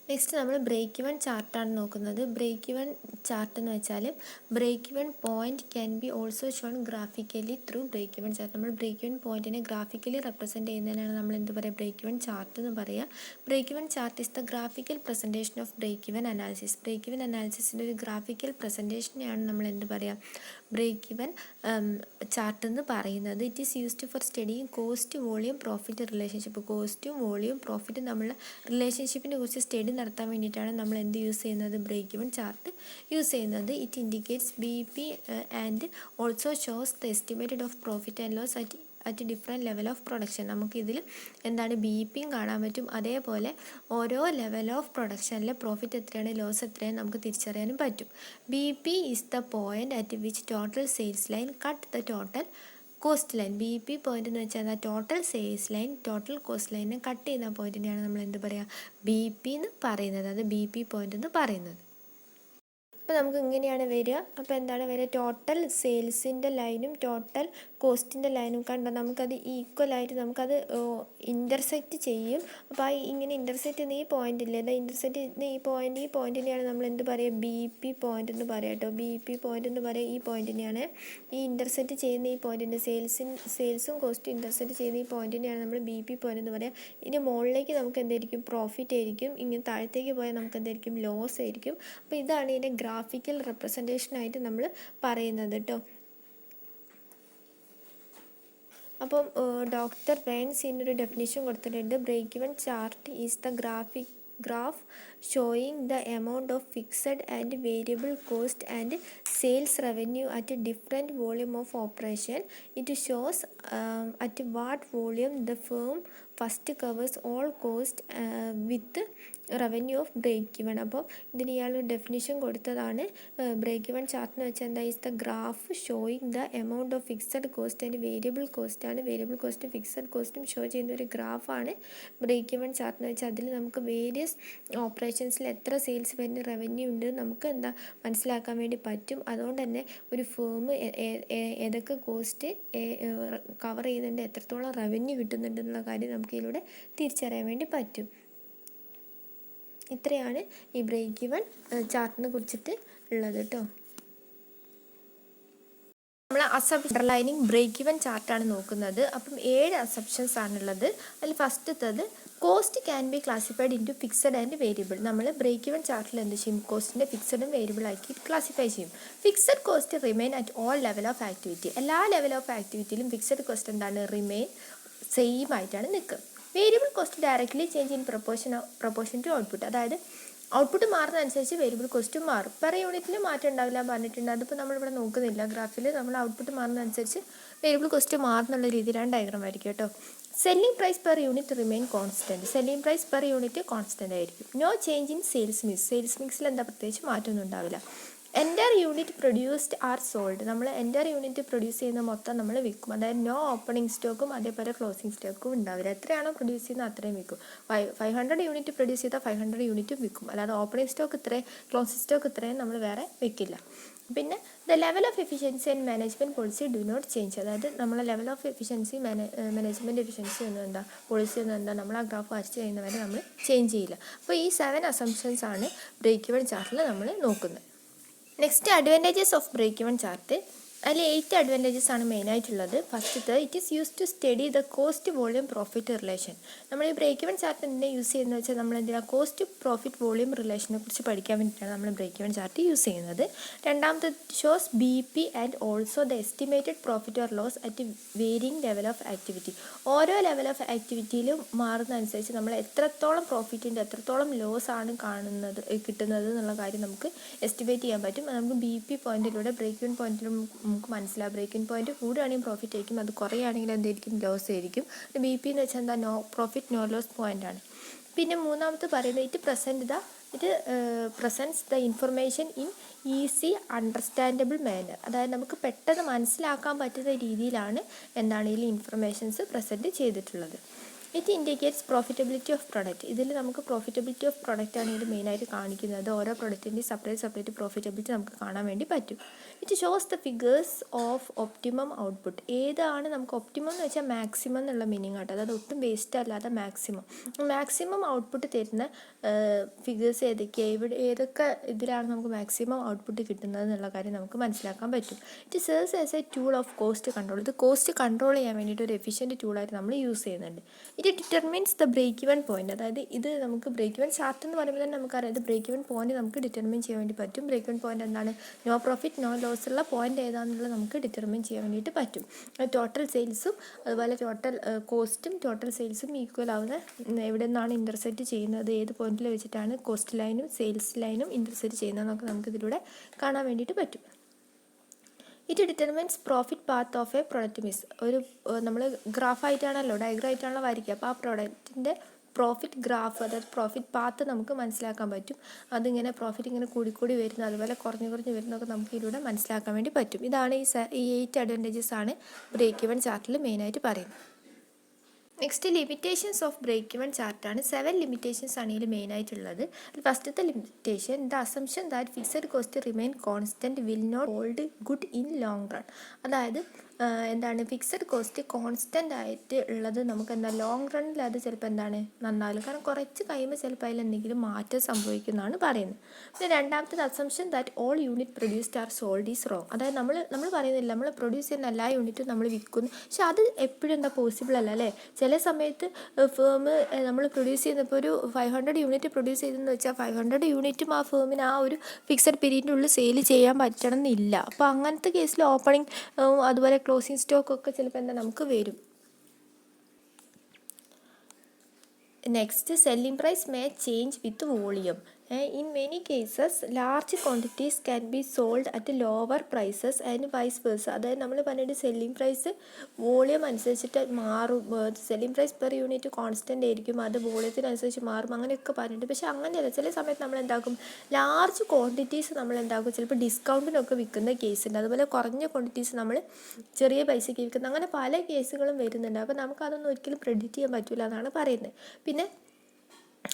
Next നമ്മൾ break ഇവൻ ചാർട്ടാണ് നോക്കുന്നത്. ബ്രേക്ക് ഇവൻ ചാർട്ട് എന്ന് വെച്ചാൽ break even point can be also shown graphically through break even chart. നമ്മൾ ബ്രേക്ക് ഇവൻ പോയിന്റിനെ ഗ്രാഫിക്കലി റെപ്രസെൻറ്റ് ചെയ്യുന്നതിനാണ് നമ്മൾ എന്ത് പറയുക, ബ്രേക്ക് ഇവൻ ചാർട്ട് എന്ന് പറയുക. Break even chart is the graphical presentation of break even analysis. Break even അനാലിസിസിൻ്റെ ഒരു ഗ്രാഫിക്കൽ പ്രസൻറ്റേഷനെയാണ് നമ്മൾ എന്ത് പറയുക, ബ്രേക്ക് ഇവൻ ചാർട്ട് എന്ന് പറയുന്നത്. It is used for studying cost volume profit relationship. കോസ്റ്റും വോളിയം പ്രോഫിറ്റും തമ്മിലുള്ള റിലേഷൻഷിപ്പിനെ കുറിച്ച് സ്റ്റഡി നടത്താൻ വേണ്ടിയിട്ടാണ് നമ്മൾ എന്ത് യൂസ് ചെയ്യുന്നത്, ബ്രേക്ക് ഇവൻ ചാർട്ട് യൂസ് ചെയ്യുന്നത്. It indicates BP and also shows the estimated of profit and loss at different level of production. നമുക്കിതിൽ എന്താണ് BPയും കാണാൻ പറ്റും, അതേപോലെ ഓരോ ലെവൽ ഓഫ് പ്രൊഡക്ഷനിലെ പ്രോഫിറ്റ് എത്രയാണ് ലോസ് എത്രയാണ് നമുക്ക് തിരിച്ചറിയാനും പറ്റും. BP is the point at which total sales line cut the total cost line. BP point എന്ന് വെച്ചാൽ total sales line total cost ലൈനെ കട്ട് ചെയ്യുന്ന പോയിന്റിനെയാണ് നമ്മൾ എന്ത് പറയുക, BP എന്ന് പറയുന്നത്. അത് BP പോയിന്റ് എന്ന് പറയുന്നത്. അപ്പോൾ നമുക്ക് ഇങ്ങനെയാണ് വരിക. അപ്പോൾ എന്താണ് വരിക, ടോട്ടൽ സെയിൽസിൻ്റെ ലൈനും ടോട്ടൽ കോസ്റ്റിൻ്റെ ലൈനും കണ്ടോ, നമുക്കത് ഈക്വലായിട്ട് നമുക്കത് ഇൻ്റർസെക്റ്റ് ചെയ്യും. അപ്പോൾ ഇങ്ങനെ ഇൻ്റർസെക്റ്റ് ചെയ്യുന്ന ഈ പോയിന്റ് ഇല്ലേ, അത് ഇൻ്റർസെക്റ്റ് ചെയ്യുന്ന ഈ പോയിന്റിനെയാണ് നമ്മൾ എന്ത് പറയുക, BP പോയിന്റ് എന്ന് പറയാം കേട്ടോ. BP പോയിന്റ് എന്ന് പറയുക ഈ പോയിന്റിനെയാണ്, ഈ ഇൻ്റർസെക്റ്റ് ചെയ്യുന്ന ഈ പോയിന്റിൻ്റെ സെയിൽസും കോസ്റ്റും ഇൻ്റർസെക്റ്റ് ചെയ്യുന്ന ഈ പോയിന്റിനെയാണ് നമ്മൾ BP പോയിന്റ് എന്ന് പറയുക. ഇനി മുകളിലേക്ക് നമുക്ക് എന്തായിരിക്കും, പ്രോഫിറ്റ് ആയിരിക്കും. ഇങ്ങനെ താഴത്തേക്ക് പോയാൽ നമുക്ക് എന്തായിരിക്കും, ലോസ് ആയിരിക്കും. അപ്പോൾ ഇതാണ് ഇതിൻ്റെ ഗ്രാഫിക്കൽ റെപ്രസെൻറ്റേഷനായിട്ട് നമ്മൾ പറയുന്നത് കേട്ടോ. അപ്പം ഡോക്ടർ റെയ്ൻസ് ഇതിനൊരു ഡെഫിനിഷൻ കൊടുത്തിട്ടുണ്ട്. Break even chart is the graph showing the amount of fixed and variable cost and sales revenue at a different volume of operation. It shows at what volume the firm first covers all cost with revenue of break even. അപ്പോൾ ഇതിന് ഇയാളൊരു definition കൊടുത്തതാണ്. Break even chart എന്ന് വെച്ചാൽ എന്താ, is the graph showing the amount of fixed cost and variable cost ആണ്. Variable കോസ്റ്റും fixed കോസ്റ്റും ഷോ ചെയ്യുന്ന ഒരു ഗ്രാഫാണ് ബ്രേക്ക് ഇവൻ ചാർട്ട് എന്ന് വെച്ചാൽ. അതിൽ നമുക്ക് വേരിയസ് ഓപ്പറേഷൻസിൽ എത്ര സെയിൽസ് വരുന്ന റവന്യൂ ഉണ്ട് നമുക്ക് എന്താ മനസ്സിലാക്കാൻ വേണ്ടി പറ്റും. അതുകൊണ്ട് തന്നെ ഒരു ഫേം ഏതൊക്കെ കോസ്റ്റ് കവർ ചെയ്യുന്നുണ്ട്, എത്രത്തോളം റവന്യൂ കിട്ടുന്നുണ്ട് എന്നുള്ള കാര്യം നമുക്ക് ഇതിലൂടെ തിരിച്ചറിയാൻ വേണ്ടി പറ്റും. ഇത്രയാണ് ഈ ബ്രേക്ക് ഇവൻ ചാർട്ടിനെ കുറിച്ചിട്ട് ഉള്ളത് കേട്ടോ. നമ്മൾ അണ്ടർലൈനിങ് ബ്രേക്ക് ഇവൻ ചാർട്ടാണ് നോക്കുന്നത്. അപ്പം 7 അസംപ്ഷൻസ് ആണുള്ളത്. അതിൽ ഫസ്റ്റത്തത് cost can be classified into fixed and variable. നമ്മൾ ബ്രേക്ക് ഇവൻ ചാർട്ടിൽ എന്ത് ചെയ്യും, കോസ്റ്റിൻ്റെ ഫിക്സഡും വേരിയബിൾ ആക്കി ക്ലാസിഫൈ ചെയ്യും. Fixed cost remain at all level of activity. എല്ലാ ലെവൽ ഓഫ് ആക്ടിവിറ്റിയിലും ഫിക്സഡ് കോസ്റ്റ് എന്താണ്, റിമെയിൻ സെയിം ആയിട്ടാണ് നിൽക്കുക. Variable cost directly change in proportion to output. അതായത് ഔട്ട്പുട്ട് മാറുന്നതനുസരിച്ച് വേരിയബിൾ കോസ്റ്റും മാറും. പെർ യൂണിറ്റിൽ മാറ്റം ഉണ്ടാവില്ല പറഞ്ഞിട്ടുണ്ട്. അതിപ്പോൾ നമ്മളിവിടെ നോക്കുന്നില്ല. ഗ്രാഫിൽ നമ്മൾ ഔട്ട്പുട്ട് മാറുന്നതനുസരിച്ച് വേരിയബിൾ കോസ്റ്റ് മാറുന്നുള്ള രീതിയിലാണ് ഡയഗ്രാം ആയിരിക്കും കേട്ടോ. Selling price per unit remain constant. Selling price per unit constant ആയിരിക്കും. No change in sales mix. Sales മിക്സിൽ എന്താ പ്രത്യേകിച്ച് മാറ്റമൊന്നും ഉണ്ടാവില്ല. Entire unit produced are sold. നമ്മൾ എൻ്റയർ യൂണിറ്റ് പ്രൊഡ്യൂസ് ചെയ്യുന്ന മൊത്തം നമ്മൾ വിൽക്കും. അതായത് നോ ഓപ്പണിംഗ് സ്റ്റോക്കും അതേപോലെ ക്ലോസിംഗ് സ്റ്റോക്കും ഉണ്ടാവില്ല. എത്രയാണോ പ്രൊഡ്യൂസ് ചെയ്യുന്നത് അത്രയും വിൽക്കും. 500 യൂണിറ്റ് പ്രൊഡ്യൂസ് ചെയ്താൽ 500 യൂണിറ്റും വിൽക്കും. അല്ലാതെ ഓപ്പണിംഗ് സ്റ്റോക്ക് ഇത്രയും ക്ലോസിംഗ് സ്റ്റോക്ക് ഇത്രയും നമ്മൾ വേറെ വിൽക്കില്ല. പിന്നെ the level of efficiency and management policy do not change. അതായത് നമ്മളെ level of efficiency management efficiency ഒന്നും എന്താ, പോളിസി ഒന്നും എന്താ, നമ്മൾ ആ ഗ്രാഫ് വരച്ച് ചെയ്യുന്നവരെ നമ്മൾ ചേഞ്ച് ചെയ്യില്ല. അപ്പോൾ ഈ 7 അസംപ്ഷൻസ് ആണ് ബ്രേക്ക് ഇവൻ ചാർട്ടിൽ നമ്മൾ നോക്കുന്നത്. Next advantages of break even chart. അതിൽ 8 അഡ്വാൻറ്റേജസ് ആണ് മെയിനായിട്ടുള്ളത്. ഫസ്റ്റത്തെ, it is use to study the cost volume profit relation. നമ്മൾ ഈ ബ്രേക്ക് ഇവൻ ചാർട്ട് എന്തിനാ യൂസ് ചെയ്യുന്നത് വെച്ചാൽ നമ്മൾ എന്തിനാ കോസ്റ്റ് പ്രോഫിറ്റ് വോളിയം റിലേഷനെ കുറിച്ച് പഠിക്കാൻ വേണ്ടിയിട്ടാണ് നമ്മൾ ബ്രേക്ക് ഇവൻ ചാർട്ട് യൂസ് ചെയ്യുന്നത്. രണ്ടാമത്തെ, shows BP and also the estimated profit or loss at varying level of activity. ഓരോ ലെവൽ ഓഫ് ആക്ടിവിറ്റിയിലും മാറുന്നതനുസരിച്ച് നമ്മൾ എത്രത്തോളം പ്രോഫിറ്റിൻ്റെ എത്രത്തോളം ലോസ് ആണ് കിട്ടുന്നത് എന്നുള്ള കാര്യം നമുക്ക് എസ്റ്റിമേറ്റ് ചെയ്യാൻ പറ്റും. നമുക്ക് BP പോയിന്റിലൂടെ ബ്രേക്ക് ഇവൻ പോയിന്റിലും നമുക്ക് മനസ്സിലാവും. ബ്രേക്ക് ഇൻ പോയിന്റ് കൂടുകയാണെങ്കിൽ പ്രോഫിറ്റ് ആയിരിക്കും, അത് കുറയുകയാണെങ്കിൽ എന്തായിരിക്കും, ലോസ് ആയിരിക്കും. BP എന്ന് വെച്ചാൽ എന്താ, no profit no loss point ആണ്. പിന്നെ മൂന്നാമത്തെ പറയുന്നത്, it presents the information in easy understandable manner. അതായത് നമുക്ക് പെട്ടെന്ന് മനസ്സിലാക്കാൻ പറ്റുന്ന രീതിയിലാണ് എന്താണ് ഇതിൽ ഇൻഫർമേഷൻസ് പ്രസൻറ്റ് ചെയ്തിട്ടുള്ളത്. It indicates profitability of product. ഇതിൽ നമുക്ക് പ്രോഫിറ്റബിലിറ്റി ഓഫ് പ്രൊഡക്റ്റ് ആണ് ഇത് മെയിനായിട്ട് കാണിക്കുന്നത്. ഓരോ പ്രൊഡക്റ്റിൻ്റെയും സെപ്പറേറ്റ് പ്രോഫിറ്റബിലിറ്റി നമുക്ക് കാണാൻ വേണ്ടി പറ്റും. It shows the figures of optimum output. ഏതാണ് നമുക്ക് ഒപ്റ്റിമം എന്ന് വെച്ചാൽ മാക്സിമം എന്നുള്ള മീനിങ് ആട്ടോ. അതായത് ഒട്ടും വേസ്റ്റ് അല്ലാതെ മാക്സിമം ഔട്ട്പുട്ട് തരുന്ന ഫിഗേഴ്സ് ഏതൊക്കെ ഇതിലാണ് നമുക്ക് മാക്സിമം ഔട്ട്പുട്ട് കിട്ടുന്നത് എന്നുള്ള കാര്യം നമുക്ക് മനസ്സിലാക്കാൻ പറ്റും. It serves as a tool of cost control. ഇത് കോസ്റ്റ് കൺട്രോൾ ചെയ്യാൻ വേണ്ടിയിട്ട് ഒരു എഫിഷ്യൻറ്റ് ടൂളായിട്ട് നമ്മൾ യൂസ് ചെയ്യുന്നുണ്ട്. It determines the break even point. അതായത് ഇത് നമുക്ക് ബ്രേക്ക് ഇവൻ ചാർട്ട് എന്ന് പറയുമ്പോൾ തന്നെ നമുക്കറിയാം ഇത് ബ്രേക്ക് ഇവൻ പോയിന്റ് നമുക്ക് ഡിറ്റർമിൻ ചെയ്യാൻ വേണ്ടി പറ്റും. ബ്രേക്ക് ഇവൻ പോയിന്റ് എന്താണ്? നോ പ്രോഫിറ്റ് നോ ലോസ് ഉള്ള പോയിന്റ് ഏതാണെന്നുള്ളത് നമുക്ക് ഡിറ്റർമിൻ ചെയ്യാൻ വേണ്ടിയിട്ട് പറ്റും. ടോട്ടൽ സെയിൽസും അതുപോലെ ടോട്ടൽ കോസ്റ്റും ടോട്ടൽ സെയിൽസും ഈക്വൽ ആവുന്ന എവിടെ നിന്നാണ് ഇൻ്റർസെക്റ്റ് ചെയ്യുന്നത്, ഏത് പോയിന്റിൽ വെച്ചിട്ടാണ് കോസ്റ്റ് ലൈനും സെയിൽസ് ലൈനും ഇൻ്റർസെക്റ്റ് ചെയ്യുന്നതെന്നൊക്കെ നമുക്കിതിലൂടെ കാണാൻ വേണ്ടിയിട്ട് പറ്റും. It determines profit path of A product mix. ഒരു നമ്മൾ ഗ്രാഫായിട്ടാണല്ലോ ഡയഗ്രാമായിട്ടാണല്ലോ വരയ്ക്കുക. അപ്പോൾ ആ പ്രൊഡക്റ്റിൻ്റെ പ്രോഫിറ്റ് ഗ്രാഫ്, അതായത് പ്രോഫിറ്റ് പാത്ത് നമുക്ക് മനസ്സിലാക്കാൻ പറ്റും. അതിങ്ങനെ പ്രോഫിറ്റ് ഇങ്ങനെ കൂടിക്കൂടി വരുന്നത് അതുപോലെ കുറഞ്ഞ് വരുന്നതൊക്കെ നമുക്ക് ഇതിലൂടെ മനസ്സിലാക്കാൻ വേണ്ടി പറ്റും. ഇതാണ് ഈ 8 അഡ്വാൻറ്റേജസ് ആണ് ബ്രേക്ക് ഇവൻ ചാർട്ടിൽ മെയിനായിട്ട് പറയുന്നത്. നെക്സ്റ്റ് ലിമിറ്റേഷൻസ് ഓഫ് ബ്രേക്ക് ഇവൻ ചാർട്ടാണ്. 7 ലിമിറ്റേഷൻസ് ആണ് ഇതിൽ മെയിനായിട്ടുള്ളത്. ഫസ്റ്റത്തെ limitation, the assumption that fixed cost remain constant will not hold good in long run. അതായത് എന്താണ് ഫിക്സഡ് കോസ്റ്റ് കോൺസ്റ്റൻ്റ് ആയിട്ട് ഉള്ളത് നമുക്ക് എന്താ ലോങ് റണ്ണിൽ അത് ചിലപ്പോൾ എന്താണ് നന്നാവില്ല. കാരണം കുറച്ച് കഴിയുമ്പോൾ ചിലപ്പോൾ അതിൽ എന്തെങ്കിലും മാറ്റം സംഭവിക്കുന്നതാണ് പറയുന്നത്. പിന്നെ രണ്ടാമത്തത് assumption that all unit produced are sold is wrong. അതായത് നമ്മൾ പറയുന്നില്ല നമ്മൾ പ്രൊഡ്യൂസ് ചെയ്യുന്ന എല്ലാ യൂണിറ്റും നമ്മൾ വിൽക്കുന്നു. പക്ഷെ അത് എപ്പോഴും എന്താ പോസിബിൾ അല്ല അല്ലേ. ചില സമയത്ത് ഫേം നമ്മൾ പ്രൊഡ്യൂസ് ചെയ്യുന്നപ്പോൾ ഒരു 500 യൂണിറ്റ് പ്രൊഡ്യൂസ് ചെയ്തെന്ന് വെച്ചാൽ 500 യൂണിറ്റും ആ ഫേമിന് ആ ഒരു ഫിക്സഡ് പീരീഡിൻ്റെ ഉള്ളിൽ സെയിൽ ചെയ്യാൻ പറ്റണം എന്നില്ല. അപ്പോൾ അങ്ങനത്തെ കേസിൽ ഓപ്പണിംഗ് അതുപോലെ ക്ലോസിംഗ് സ്റ്റോക്കൊക്കെ ചിലപ്പോൾ എന്താ നമുക്ക് വരും. Next, selling price may change with volume. In many cases, large quantities can be sold at lower prices and vice versa. അതായത് നമ്മൾ പറഞ്ഞിട്ട് സെല്ലിംഗ് പ്രൈസ് വോളിയം അനുസരിച്ചിട്ട് മാറും. Selling price per unit constant ആയിരിക്കും, അത് വോളിയത്തിനനുസരിച്ച് മാറും അങ്ങനെയൊക്കെ പറഞ്ഞിട്ട്. പക്ഷേ അങ്ങനെയല്ല, ചില സമയത്ത് നമ്മൾ എന്താക്കും ലാർജ് ക്വാണ്ടിറ്റീസ് നമ്മൾ എന്താക്കും ചിലപ്പോൾ ഡിസ്കൗണ്ടിനൊക്കെ വിൽക്കുന്ന കേസുണ്ട്. അതുപോലെ കുറഞ്ഞ ക്വാണ്ടിറ്റീസ് നമ്മൾ ചെറിയ പൈസയ്ക്ക് വിൽക്കുന്ന, അങ്ങനെ പല കേസുകളും വരുന്നുണ്ട്. അപ്പോൾ നമുക്കതൊന്നും ഒരിക്കലും പ്രെഡിക്റ്റ് ചെയ്യാൻ പറ്റില്ല എന്നാണ് പറയുന്നത്. പിന്നെ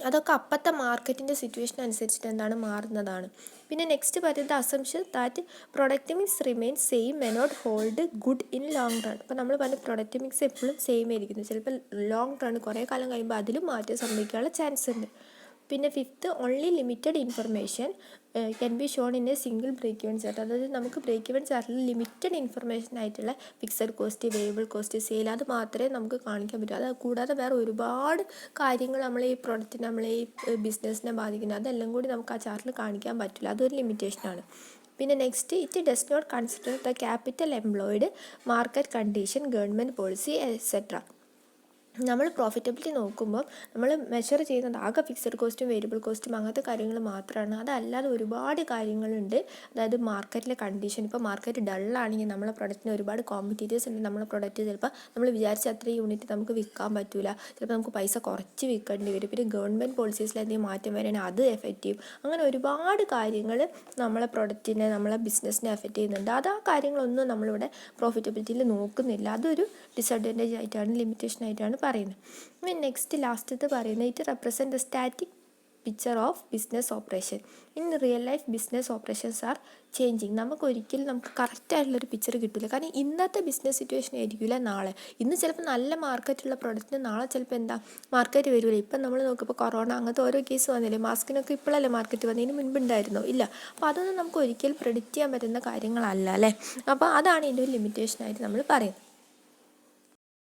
അതൊക്കെ അപ്പത്തെ മാർക്കറ്റിൻ്റെ സിറ്റുവേഷൻ അനുസരിച്ചിട്ട് എന്താണ് മാറുന്നതാണ്. പിന്നെ നെക്സ്റ്റ് പറയുന്നത് assumption that product mix remain same may not hold good in long run. അപ്പോൾ നമ്മൾ പറഞ്ഞ പ്രൊഡക്റ്റ് മിക്സ് എപ്പോഴും സെയിം ആയിരിക്കുന്നു, ചിലപ്പോൾ ലോങ് റൺ കുറേ കാലം കഴിയുമ്പോൾ അതിലും മാറ്റം സംഭവിക്കാനുള്ള ചാൻസ് ഉണ്ട്. പിന്നെ fifth, only limited information can be shown in a single break even chart. അതായത് നമുക്ക് ബ്രേക്ക് ഇവൻ ചാർട്ടിൽ ലിമിറ്റഡ് ഇൻഫർമേഷൻ ആയിട്ടുള്ള fixed cost, variable cost, sale അത് മാത്രമേ നമുക്ക് കാണിക്കാൻ പറ്റൂ. അത് കൂടാതെ വേറെ ഒരുപാട് കാര്യങ്ങൾ നമ്മളെ ഈ പ്രൊഡക്റ്റിനെ നമ്മളെ ഈ ബിസിനസ്സിനെ ബാധിക്കുന്നത് അതെല്ലാം കൂടി നമുക്ക് ആ ചാർട്ടിൽ കാണിക്കാൻ പറ്റില്ല. അതൊരു ലിമിറ്റേഷനാണ്. പിന്നെ next, it does not consider the capital employed, market condition, government policy etcetera. നമ്മൾ പ്രോഫിറ്റബിലിറ്റി നോക്കുമ്പോൾ നമ്മൾ മെഷർ ചെയ്യുന്നത് ആകെ ഫിക്സഡ് കോസ്റ്റും വേരിയബിൾ കോസ്റ്റും അങ്ങനത്തെ കാര്യങ്ങൾ മാത്രമാണ്. അതല്ലാതെ ഒരുപാട് കാര്യങ്ങളുണ്ട്. അതായത് മാർക്കറ്റിലെ കണ്ടീഷൻ, ഇപ്പോൾ മാർക്കറ്റ് ഡള്ളാണെങ്കിൽ നമ്മളെ പ്രൊഡക്റ്റിന് ഒരുപാട് കോമ്പറ്റീറ്റേഴ്സ് ഉണ്ട്. നമ്മളെ പ്രൊഡക്റ്റ് ചിലപ്പോൾ നമ്മൾ വിചാരിച്ച അത്രയും യൂണിറ്റ് നമുക്ക് വിൽക്കാൻ പറ്റില്ല, ചിലപ്പോൾ നമുക്ക് പൈസ കുറച്ച് വിൽക്കേണ്ടി വരും. പിന്നെ ഗവൺമെൻറ് പോളിസീസിൽ എന്തെങ്കിലും മാറ്റം വരികയാണെങ്കിൽ അത് എഫക്റ്റ് ചെയ്യും. അങ്ങനെ ഒരുപാട് കാര്യങ്ങൾ നമ്മളെ പ്രൊഡക്റ്റിനെ നമ്മളെ ബിസിനസ്സിനെ എഫക്റ്റ് ചെയ്യുന്നുണ്ട്. അത് ആ കാര്യങ്ങളൊന്നും നമ്മളിവിടെ പ്രോഫിറ്റബിലിറ്റിയിൽ നോക്കുന്നില്ല. അതൊരു ഡിസഡ്വാൻറ്റേജ് ആയിട്ടാണ്, ലിമിറ്റേഷൻ ആയിട്ടാണ് പറയുന്നത്. നെക്സ്റ്റ് ലാസ്റ്റത്തെ പറയുന്നത്, it represent the static picture of business operation. In real life business operations are changing. നമുക്കൊരിക്കലും നമുക്ക് കറക്റ്റായിട്ടുള്ളൊരു പിക്ചർ കിട്ടില്ല. കാരണം ഇന്നത്തെ ബിസിനസ് സിറ്റുവേഷൻ ആയിരിക്കില്ല നാളെ. ഇന്ന് ചിലപ്പോൾ നല്ല മാർക്കറ്റുള്ള പ്രൊഡക്റ്റിന് നാളെ ചിലപ്പോൾ എന്താ മാർക്കറ്റ് വരില്ല. ഇപ്പം നമ്മൾ നോക്കുമ്പോൾ കൊറോണ അങ്ങനത്തെ ഓരോ കേസ് വന്നില്ലേ, മാസ്കിനൊക്കെ ഇപ്പോഴല്ലേ മാർക്കറ്റ് വന്നതിന് മുൻപ് ഉണ്ടായിരുന്നോ? ഇല്ല. അപ്പോൾ അതൊന്നും നമുക്ക് ഒരിക്കലും പ്രെഡിക്റ്റ് ചെയ്യാൻ പറ്റുന്ന കാര്യങ്ങളല്ല അല്ലേ. അപ്പോൾ അതാണ് ഇതിൻ്റെ ഒരു ലിമിറ്റേഷനായിട്ട് നമ്മൾ പറയുന്നത്.